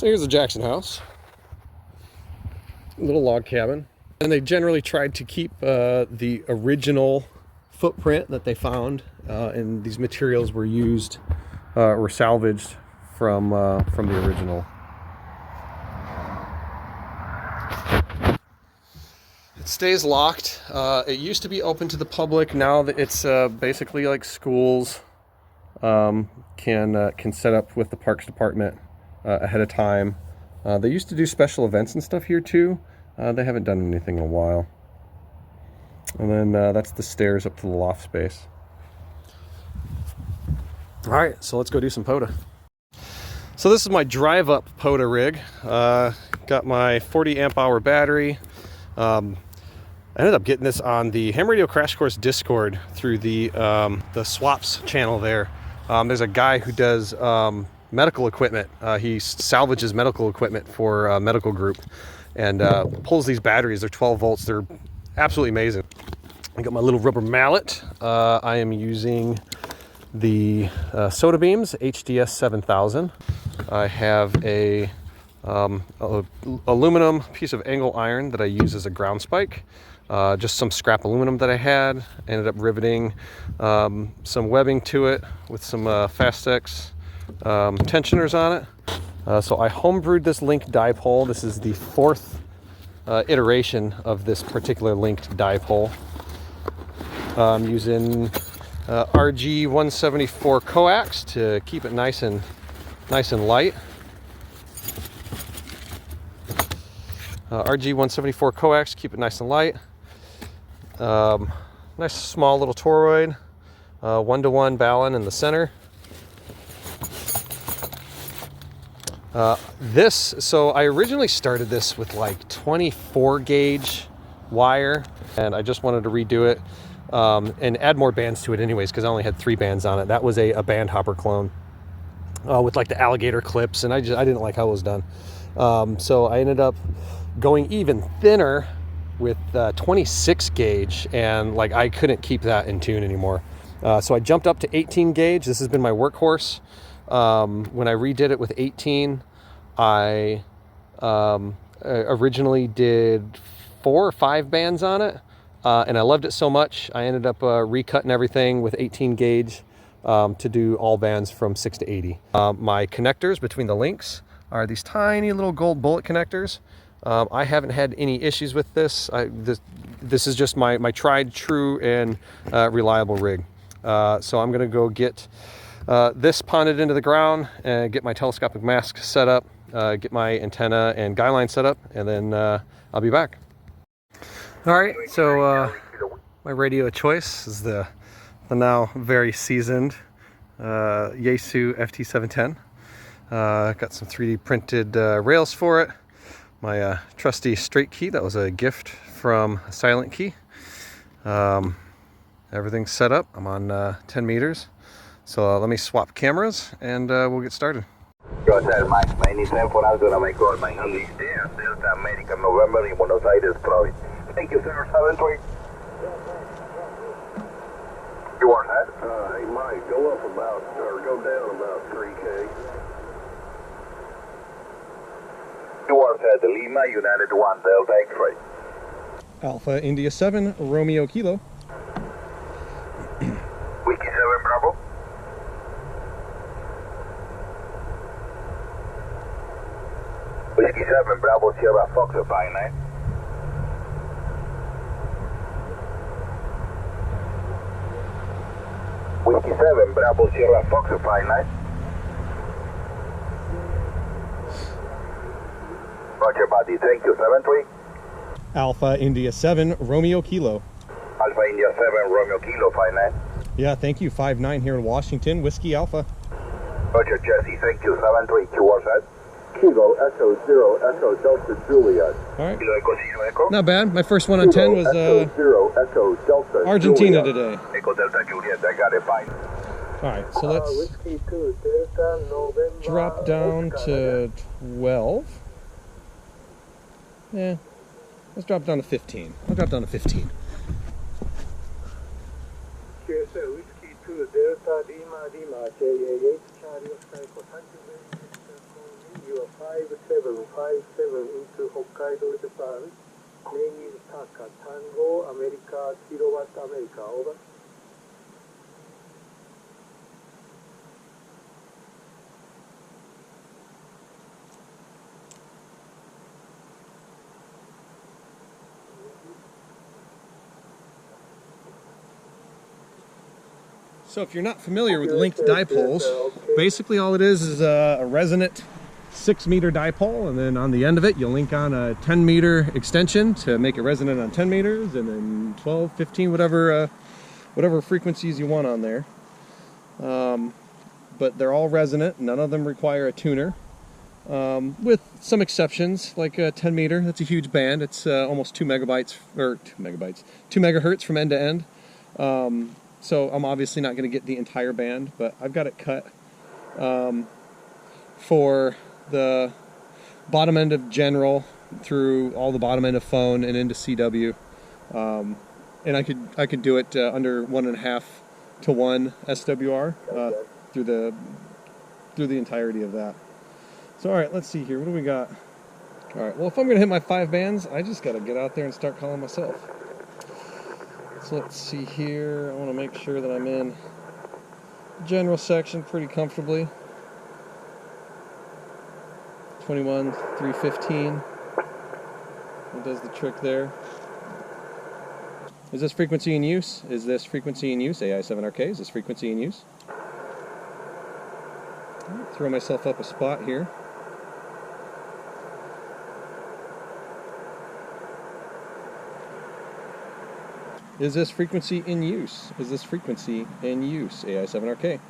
So here's the Jackson house. Little log cabin. And they generally tried to keep the original footprint that they found, and these materials were used, were salvaged from the original. It stays locked. It used to be open to the public. Now that it's basically like schools can set up with the Parks Department ahead of time. They used to do special events and stuff here too. They haven't done anything in a while. And then that's the stairs up to the loft space. All right, so let's go do some POTA. So this is my drive-up POTA rig. Got my 40 amp hour battery. I ended up getting this on the Ham Radio Crash Course Discord through the swaps channel there. There's a guy who does medical equipment. He salvages medical equipment for a medical group and pulls these batteries. They're 12 volts. They're absolutely amazing. I got my little rubber mallet. I am using the Soda Beams HDS 7000. I have a aluminum piece of angle iron that I use as a ground spike. Just some scrap aluminum that I had. Ended up riveting some webbing to it with some Fastex tensioners on it. So I homebrewed this linked dipole. This is the fourth iteration of this particular linked dipole. I'm using RG 174 coax to keep it nice and light. RG 174 coax, keep it nice and light. Nice small little toroid, 1-to-1 balun in the center. So I originally started this with like 24 gauge wire, and I just wanted to redo it and add more bands to it anyways, because I only had 3 bands on it. That was a band hopper clone with like the alligator clips, and I didn't like how it was done. So I ended up going even thinner with 26 gauge, and like I couldn't keep that in tune anymore. So I jumped up to 18 gauge. This has been my workhorse. When I redid it with 18, I originally did 4 or 5 bands on it, and I loved it so much I ended up recutting everything with 18 gauge to do all bands from 6 to 80. My connectors between the links are these tiny little gold bullet connectors. I haven't had any issues with this. This is just my tried, true, and reliable rig. So I'm gonna go get this ponded into the ground and get my telescopic mask set up, get my antenna and guy line set up, and then I'll be back. All right, so my radio of choice is the now very seasoned Yaesu FT710. Got some 3D printed rails for it. My trusty straight key, that was a gift from Silent Key. Everything's set up. I'm on 10 meters. So let me swap cameras and we'll get started. Go ahead, Mike. Anytime for us, gonna make all my English there. Delta America, November in Buenos Aires, province. Thank you, sir. 7-3. You are set? Hey, Mike, go down about 3K. You are set. Lima, United 1, Delta X-ray. Alpha India 7, Romeo Kilo. Whiskey 7, Bravo. Whiskey 7, Bravo, Sierra Fox, 59. Whiskey 7, Bravo, Sierra Fox, 59. Roger, buddy. Thank you, 7-3. Alpha India 7, Romeo Kilo. Alpha India 7, Romeo Kilo, 59. Yeah, thank you. 5-9 here in Washington, Whiskey Alpha. Roger, Jesse. Thank you, 7-3. Q are set. Kilo Echo 0 Echo Delta Juliet. All right. Kilo Echo Zero Echo. Not bad. My first one on 10 was Echo 0 Echo Delta Argentina Juliet. today. Echo Delta Juliet. I got it, fine. All right, so let's Whiskey 2 Delta November. drop down to 12. Yeah, let's drop down to 15. I'll drop down to 15. QSL Whiskey 2 Delta Lima Lima KAH Charlie Oscar Tango you are 5757 into Hokkaido Japan. Name is Taka, Tango, America, Kilowatt, America, over. So if you're not familiar with linked dipoles, basically all it is a resonant 6-meter dipole, and then on the end of it you'll link on a 10-meter extension to make it resonant on 10 meters, and then 12, 15, whatever frequencies you want on there. But they're all resonant. None of them require a tuner, with some exceptions, like a 10 meter. That's a huge band. It's almost 2 megahertz from end to end. So I'm obviously not going to get the entire band, but I've got it cut for the bottom end of general through all the bottom end of phone and into CW, and I could do it under 1.5 to 1 SWR through the entirety of that. So all right, let's see here. What do we got? All right. Well, if I'm going to hit my 5 bands, I just got to get out there and start calling myself. So let's see here. I want to make sure that I'm in general section pretty comfortably. 21, 315. It does the trick there. Is this frequency in use? Is this frequency in use? AI7RK, is this frequency in use? Throw myself up a spot here. Is this frequency in use? Is this frequency in use? AI7RK.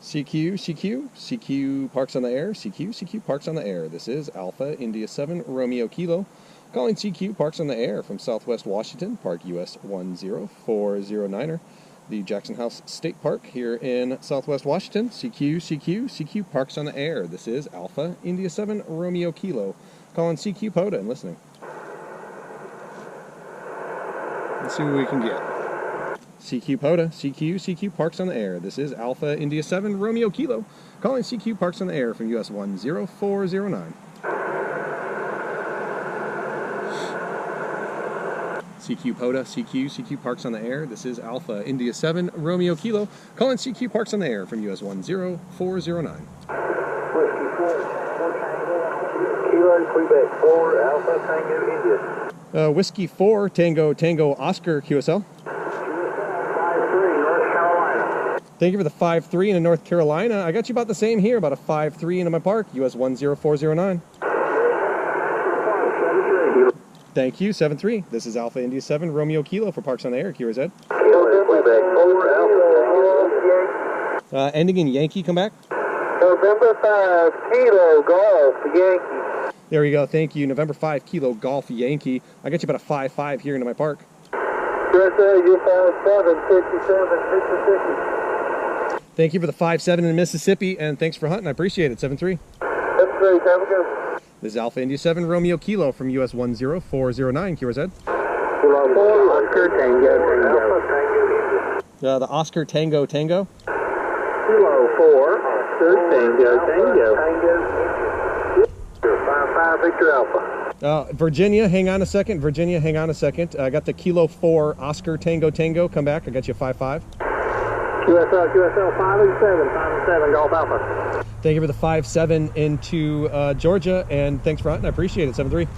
CQ parks on the air. CQ parks on the air. This is Alpha India 7 Romeo Kilo. Calling CQ parks on the air from Southwest Washington, Park US 10409er. The Jackson House State Park here in Southwest Washington. CQ parks on the air. This is Alpha India 7 Romeo Kilo. Calling CQ POTA and listening. Let's see what we can get. CQ POTA, CQ parks on the air. This is Alpha India 7 Romeo Kilo. Calling CQ parks on the air from US 10409. CQ POTA, CQ parks on the air. This is Alpha India 7 Romeo Kilo. Calling CQ parks on the air from US 10409. Kilo, Quebec 4, Alpha, Tango, India. Whiskey 4, Tango, Oscar, QSL. 5-3, North Carolina. Thank you for the 5-3 in North Carolina. I got you about the same here, about a 5-3 into my park, US 10409. Thank you, 7-3. This is Alpha India 7 Romeo Kilo for Parks on the Air, QRZ. Kilo, Quebec 4, Alpha, Tango, Ending in Yankee, come back. November 5, Kilo, Golf, Yankee. There we go, thank you. November 5, Kilo, Golf, Yankee. I got you about a 5-5 here into my park. USA, U57, 57, Mississippi. Thank you for the 5-7 in Mississippi, and thanks for hunting. I appreciate it, 7-3. That's great, have a good one. This is Alpha India 7 Romeo Kilo from US 10409, QRZ. Kilo 4, Oscar, Tango, Alpha, Tango, India. The Oscar Tango. Kilo 4, Oscar, Tango, India. 5-5, Victor Alpha. Virginia, hang on a second. I got the Kilo 4 Oscar Tango. Come back. I got you a 5-5. QSL 5 and 7, Golf Alpha. Thank you for the 5-7 into Georgia, and thanks for hunting. I appreciate it, 7-3.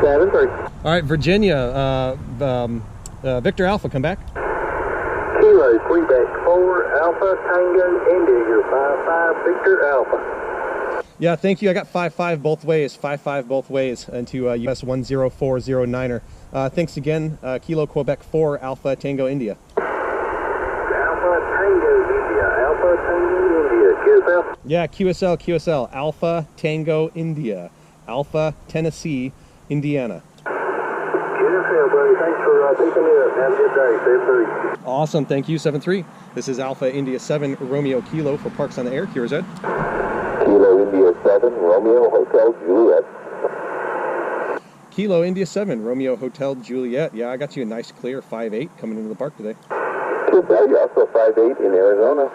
7-3. All right, Virginia, Victor Alpha, come back. Kilo, Quebec 4, Alpha, Tango, India. 5-5, Victor Alpha. Yeah, thank you. I got 5-5 both ways. 5-5 both ways into US 10409er. Thanks again, Kilo, Quebec 4, Alpha, Tango, India. Alpha, Tango, India. QSL? Yeah, QSL. Alpha, Tango, India. Alpha, Tennessee, Indiana. QSL, buddy. Thanks for picking me up. Have a good day. 7-3. Awesome. Thank you, 7-3. This is Alpha India 7 Romeo Kilo for Parks on the Air, QRZ. Kilo India 7, Romeo Hotel Juliet. Kilo India 7 Romeo Hotel Juliet. Yeah, I got you a nice clear 5-8 coming into the park today. You also 5'8" in Arizona.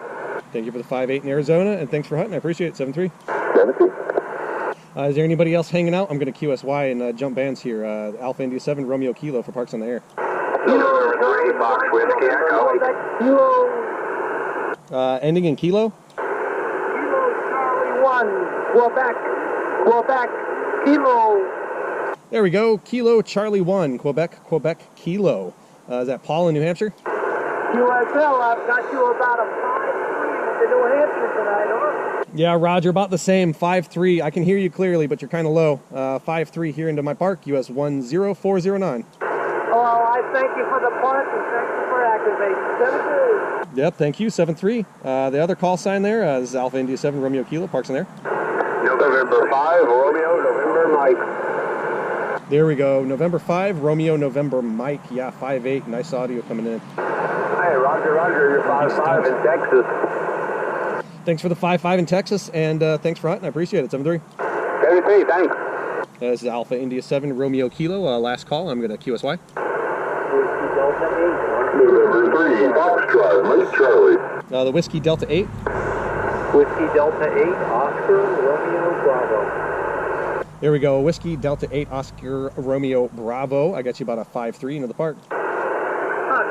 Thank you for the 5'8" in Arizona, and thanks for hunting. I appreciate it. 7-3. 7-3. Is there anybody else hanging out? I'm going to QSY and jump bands here. Alpha India 7, Romeo Kilo for Parks on the Air. November 3, Fox Whiskey Echo. Ending in Kilo? Kilo Charlie 1, Quebec, Kilo. There we go. Kilo Charlie 1, Quebec Kilo. Is that Paul in New Hampshire? QSL, I've got you about a 5-3 with the New Hampshire tonight, huh? Yeah, Roger, about the same. 5-3. I can hear you clearly, but you're kind of low. 5-3 here into my park, US 10409. Oh, I thank you for the punt and thank you for activating. 7-3. Yep, thank you. 7-3. The other call sign there is Alpha India 7, Romeo Kilo, Parks on the Air. November 5, Romeo, November Mike. There we go. November 5, Romeo, November Mike. Yeah, 5-8. Nice audio coming in. Hey, Roger, you're 5'5" in Texas. Thanks for the 5-5 in Texas, and thanks for hunting. I appreciate it. 7-3. 73, thanks. This is Alpha India 7, Romeo Kilo. Last call. I'm going to QSY. November 3, Foxtrot, Mike Charlie. The Whiskey Delta 8. Whiskey Delta 8, Oscar, Romeo, Bravo. There we go. Whiskey Delta 8, Oscar, Romeo, Bravo. I got you about a 5-3 into the park.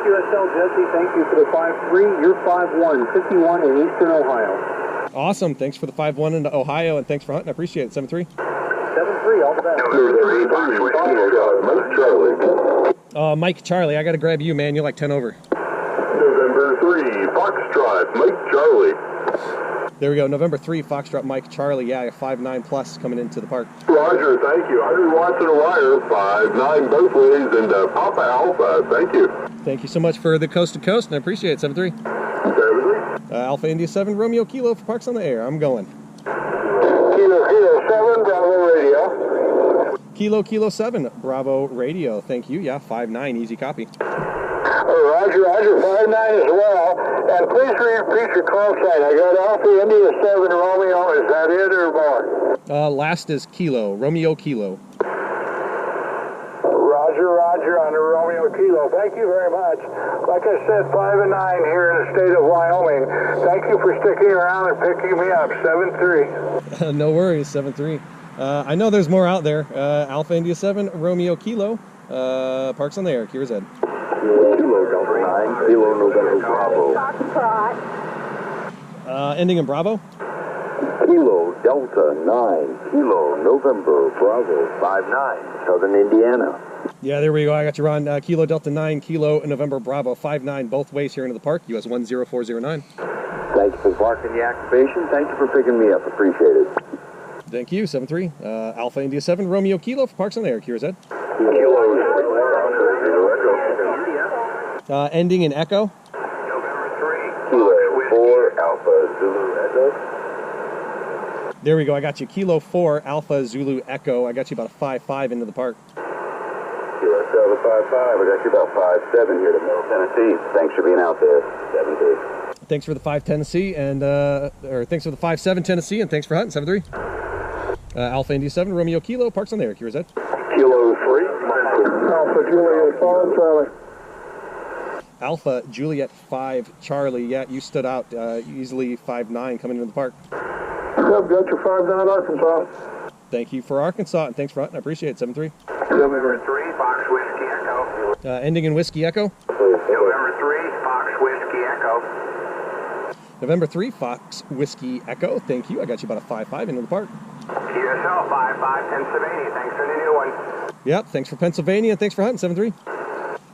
QSL Jesse, thank you for the 5-3. You're 5-1, 51 in Eastern Ohio. Awesome. Thanks for the 5-1 into Ohio, and thanks for hunting. I appreciate it. 7-3. 7-3, all the best. November 3, Fox Whiskey Echo, Mike Charlie. Mike Charlie, I got to grab you, man. You're like 10 over. November 3, Foxtrot, Mike Charlie. There we go. November 3, Foxtrot, Mike Charlie. Yeah, 5-9 plus coming into the park. Roger, thank you. I was watching a wire, 5'9" both ways, and Papa Alpha, thank you. Thank you so much for the coast to coast, and I appreciate it. 7-3. 7-3. Alpha India 7, Romeo Kilo for Parks on the Air. I'm going. Kilo 7, Bravo Radio. Kilo 7, Bravo Radio. Thank you. Yeah, 5-9. Easy copy. Roger, 5'9" as well. And please repeat your call sign. I got Alpha India 7 Romeo. Is that it or more? Last is Kilo, Romeo Kilo. Roger, on the Romeo Kilo. Thank you very much. Like I said, 5 and 9 here in the state of Wyoming. Thank you for sticking around and picking me up. 7-3. No worries, 7-3. I know there's more out there. Alpha India 7, Romeo Kilo, Parks on the Air. Here's Ed. Kilo Delta 9, Kilo November Bravo. Ending in Bravo. Kilo Delta 9, Kilo November Bravo 5'9", Southern Indiana. Yeah, there we go. I got you, Ron. Kilo Delta 9, Kilo November Bravo 5'9", both ways here into the park. US 10409. Thank you for barking the activation. Thank you for picking me up. Appreciate it. Thank you, 7-3. Alpha India 7, Romeo Kilo for Parks on the Air. Here's Ed. Ending in Echo. November 3, Kilo 4, Alpha Zulu Echo. There we go. I got you. Kilo 4, Alpha Zulu Echo. I got you about a 5-5 into the park. Kilo 7, 5'5". I got you about 5'7" here to Middle Tennessee. Thanks for being out there. 7-3. Thanks for the 5 Tennessee and or thanks for the 5-7 Tennessee and thanks for hunting. 7-3. Alpha India 7, Romeo Kilo, Parks on the Air. Here's Ed. Kilo 3, Alpha Juliet 5, Charlie. Alpha Juliet 5 Charlie. Yeah, you stood out easily 5'9" coming into the park. Got your 5'9" Arkansas. Thank you for Arkansas and thanks for hunting. I appreciate it. 7-3. November 3, Fox Whiskey Echo. Ending in Whiskey Echo. November 3, Fox Whiskey Echo. November 3, Fox Whiskey Echo. Thank you. I got you about a 5-5 into the park. QSL 5'5", Pennsylvania. Thanks for the new one. Yep, thanks for Pennsylvania and thanks for hunting. 7-3.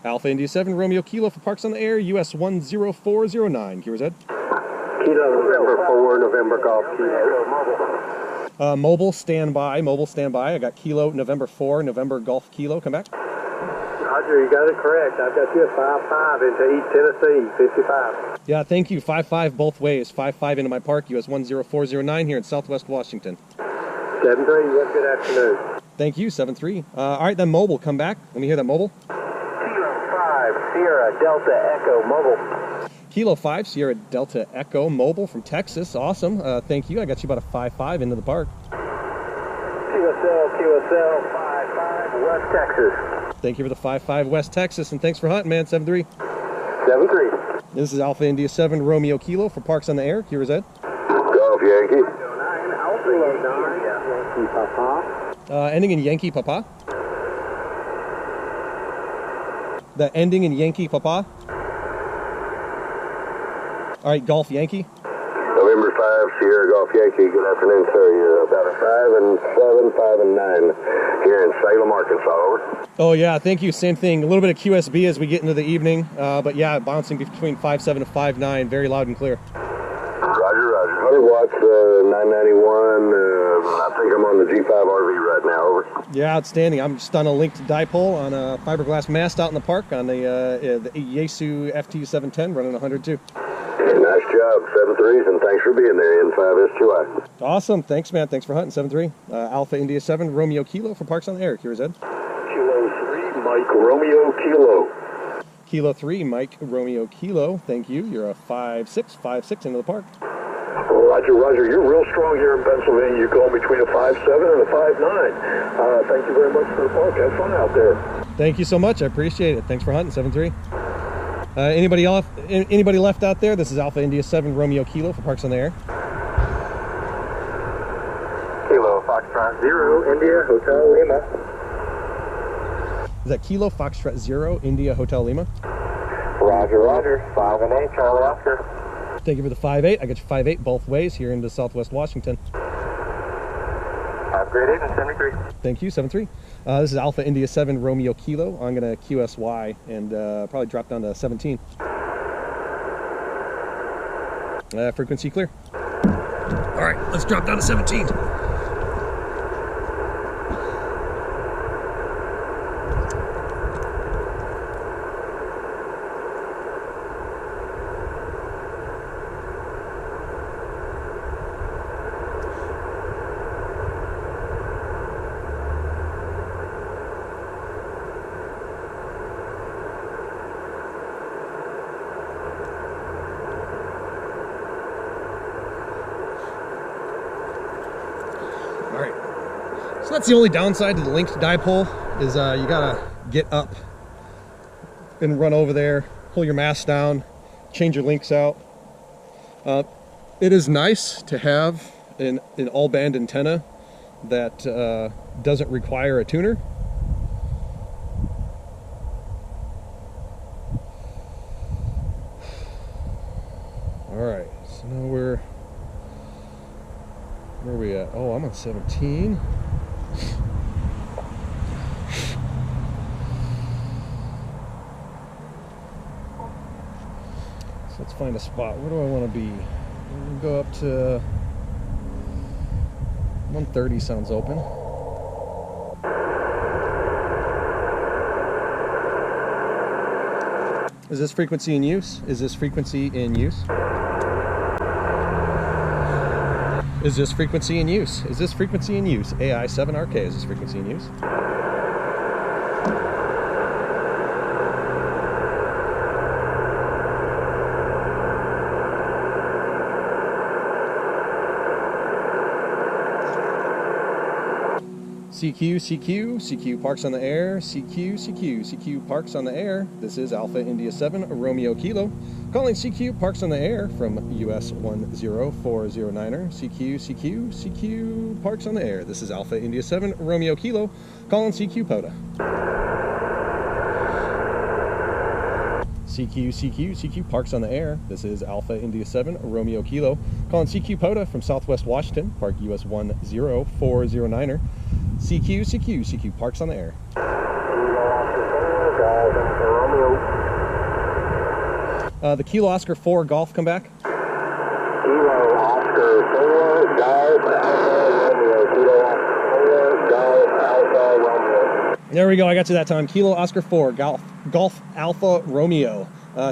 Alpha India 7, Romeo Kilo for Parks on the Air. US 10409. Here's Ed. Kilo November 4, November Golf Kilo. Mobile standby. I got Kilo November 4, November Golf Kilo. Come back. Roger, you got it correct. I've got you at 5-5 into East Tennessee, 55. Yeah, thank you. 5-5 both ways. 5-5 into my park. US 10409 here in Southwest Washington. 7-3, you have a good afternoon. Thank you. 7-3. All right, then mobile. Come back. Let me hear that mobile. Kilo 5, Sierra Delta Echo Mobile. Kilo 5, Sierra Delta Echo Mobile from Texas. Awesome. Thank you. I got you about a 5-5 into the park. QSL 5-5, West Texas. Thank you for the 5-5 West Texas, and thanks for hunting, man. 7-3. 7-3, 73. This is Alpha India 7 Romeo Kilo for Parks on the Air, QRZ. Golf Yankee. Yankee Papa. Ending in Yankee Papa. The ending in Yankee Papa. All right, Golf Yankee. November 5, Sierra Golf Yankee. Good afternoon, sir. You're about a 5 and 7, 5 and 9 here in Salem, Arkansas. Over. Oh yeah, thank you. Same thing. A little bit of QSB as we get into the evening, but yeah, bouncing between 5.7 and 5.9, very loud and clear. Roger, Roger. 100 watts, 991. I think I'm on the G5 RV right now. Over. Yeah, outstanding. I'm just on a linked dipole on a fiberglass mast out in the park on the Yaesu FT710 running 102. Nice job, 7-3s, and thanks for being there, N5S2I. Awesome. Thanks, man. Thanks for hunting. 7-3. Alpha India 7 Romeo Kilo for Parks on the Air. QRZ. Kilo 3, Mike Romeo Kilo. Kilo 3, Mike Romeo Kilo. Thank you. You're a 5.6 into the park. Roger, Roger. You're real strong here in Pennsylvania. You're going between a 5.7 and a 5.9. Thank you very much for the park. Have fun out there. Thank you so much. I appreciate it. Thanks for hunting. 7-3. Anybody left out there? This is Alpha India 7 Romeo Kilo for Parks on the Air. Kilo Foxtrot 0, India, Hotel Lima. Is that Kilo Foxtrot 0 India Hotel Lima? Roger, Roger. 5 and 8, Charlie Oscar. Thank you for the 5.8. I got you 5.8 both ways here into Southwest Washington. Have a great evening, 73. Thank you, 7-3. This is Alpha India 7 Romeo Kilo. I'm going to QSY and probably drop down to 17. Frequency clear. All right, let's drop down to 17. All right, so that's the only downside to the linked dipole is you gotta get up and run over there, pull your mast down, change your links out. It is nice to have an all-band antenna that doesn't require a tuner. All right, so now where are we at? Oh, I'm on 17. So let's find a spot. Where do I want to be? We'll go up to 130 sounds open. Is this frequency in use? Is this frequency in use? Is this frequency in use? Is this frequency in use? AI7RK, is this frequency in use? CQ Parks on the Air, CQ Parks on the Air. This is Alpha India 7 Romeo Kilo. Calling CQ Parks on the Air from US 10409er. CQ Parks on the Air. This is Alpha India 7 Romeo Kilo. Calling CQ POTA. CQ Parks on the Air. This is Alpha India 7 Romeo Kilo. Calling CQ POTA from Southwest Washington, Park US 10409er. CQ Parks on the Air. The Kilo Oscar 4 Golf come back. Kilo Oscar 4 Golf Alpha Romeo. Kilo Oscar 4 Golf Alpha Romeo. There we go. I got you that time. Kilo Oscar 4 Golf Alpha Romeo.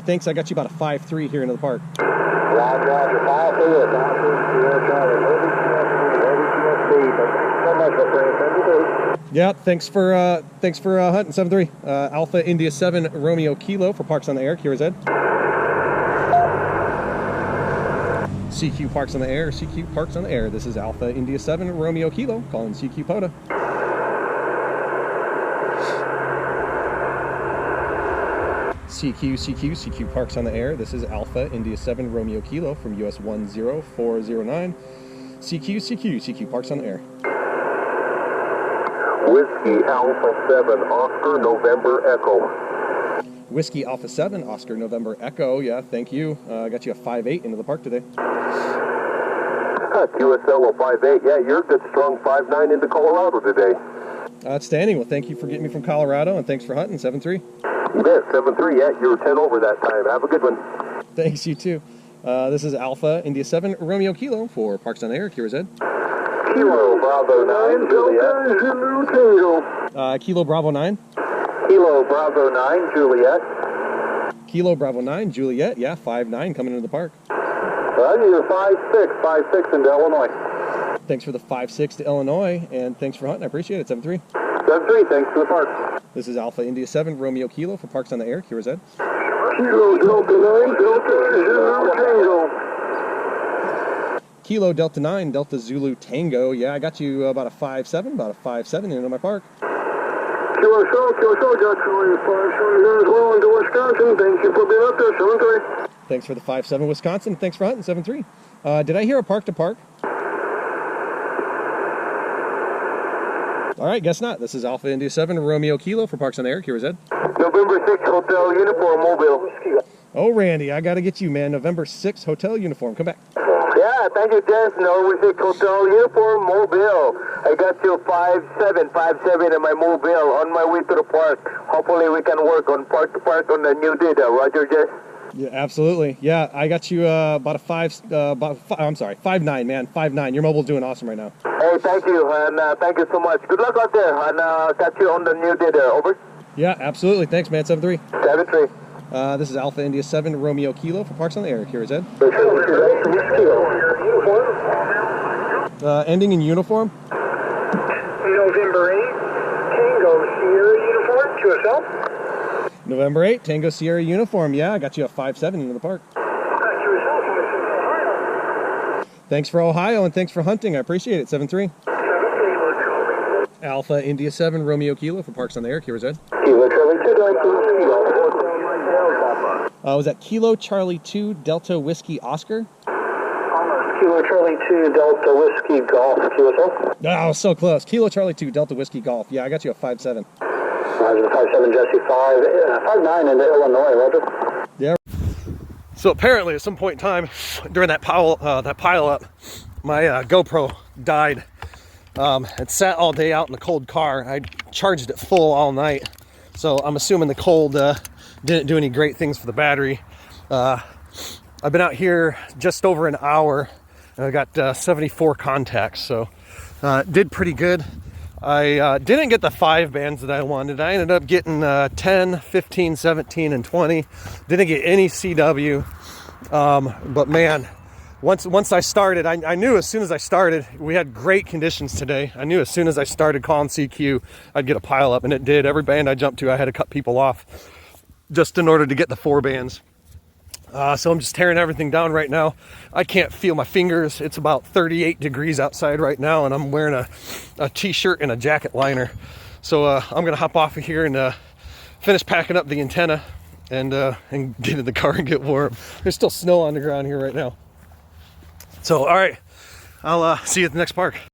Thanks. I got you about a 5.3 here into the park. Roger, Roger. 5-3, Dr. Sierra Charlie. Thank you so much, my friend. Yeah, thanks for hunting 7-3. Alpha India 7 Romeo Kilo for Parks on the Air. QRZ. CQ Parks on the Air. CQ Parks on the Air. This is Alpha India 7 Romeo Kilo calling CQ POTA. CQ Parks on the Air. This is Alpha India 7 Romeo Kilo from US 10409. CQ Parks on the Air. Whiskey Alpha 7, Oscar November Echo. Whiskey Alpha 7, Oscar November Echo. Yeah, thank you. I got you a 5-8 into the park today. QSL 58. Yeah, you're a good strong 5-9 into Colorado today. Outstanding. Well, thank you for getting me from Colorado, and thanks for hunting. 7-3. You bet. 7-3. Yeah, you were 10 over that time. Have a good one. Thanks, you too. This is Alpha India 7 Romeo Kilo for Parks on the Air. Kira Zed. Kilo Bravo 9, Juliet. Kilo Bravo 9. Kilo Bravo 9, Juliet. Kilo Bravo 9, Juliet. Yeah, 5-9 coming into the park. I need a 5-6 into Illinois. Thanks for the 5-6 to Illinois, and thanks for hunting. I appreciate it. 7-3. 7-3, thanks for the park. This is Alpha India 7 Romeo Kilo for Parks on the Air. Kira Zed. Kilo Delta 9, Delta Zulu Tango. Kilo Delta 9, Delta Zulu Tango. Yeah, I got you about a 5-7 into my park. QSL, got you on your 5-7 here as well into Wisconsin. Thank you for being up there, 7-3. Thanks for the 5-7 Wisconsin. Thanks for hunting. 7-3. Did I hear a park to park? All right, guess not. This is Alpha India 7 Romeo Kilo for Parks on the Air. Kira Zed. November 6th, Hotel Uniform, Mobile. Oh, Randy, I got to get you, man. November 6th, hotel uniform. Come back. Yeah, thank you, Jess. November 6th, Hotel Uniform, Mobile. I got you 5-7 in my Mobile on my way to the park. Hopefully we can work on park to park on the new data. Roger, Jess. Yeah, absolutely. Yeah, I got you about a 5-9, man. 5-9. Your mobile's doing awesome right now. Hey, thank you, and thank you so much. Good luck out there, and catch you on the new data. Over. Yeah, absolutely. Thanks, man. 7-3. 7-3. This is Alpha India 7 Romeo Kilo for Parks on the Air. Kira Zed. Ending in uniform. November 8, Tango Sierra uniform, QSL. November 8, Tango Sierra uniform. Yeah, I got you a 5-7 into the park. Thanks for Ohio, and thanks for hunting. I appreciate it. 7-3. Alpha India 7 Romeo Kilo for Parks on the Air. Kira Zed. Was that Kilo Charlie 2 Delta Whiskey Oscar? Kilo Charlie 2 Delta Whiskey Golf, QSL. Oh, so close. Kilo Charlie 2 Delta Whiskey Golf. Yeah, I got you a 5-7. Roger, 5-7 Jesse 5-9 into Illinois, Roger. Yeah. So apparently, at some point in time during that pile up, my GoPro died. It sat all day out in the cold car. I charged it full all night, so I'm assuming the cold didn't do any great things for the battery. I've been out here just over an hour, and I got 74 contacts, so did pretty good. I didn't get the 5 bands that I wanted. I ended up getting 10, 15, 17, and 20. Didn't get any CW. But man, once I started, I knew as soon as I started, we had great conditions today. I knew as soon as I started calling CQ, I'd get a pile up, and it did. Every band I jumped to, I had to cut people off just in order to get the 4 bands. So I'm just tearing everything down right now. I can't feel my fingers. It's about 38 degrees outside right now, and I'm wearing a t-shirt and a jacket liner. So I'm gonna hop off of here and finish packing up the antenna and get in the car and get warm. There's still snow on the ground here right now. So all right, I'll see you at the next park.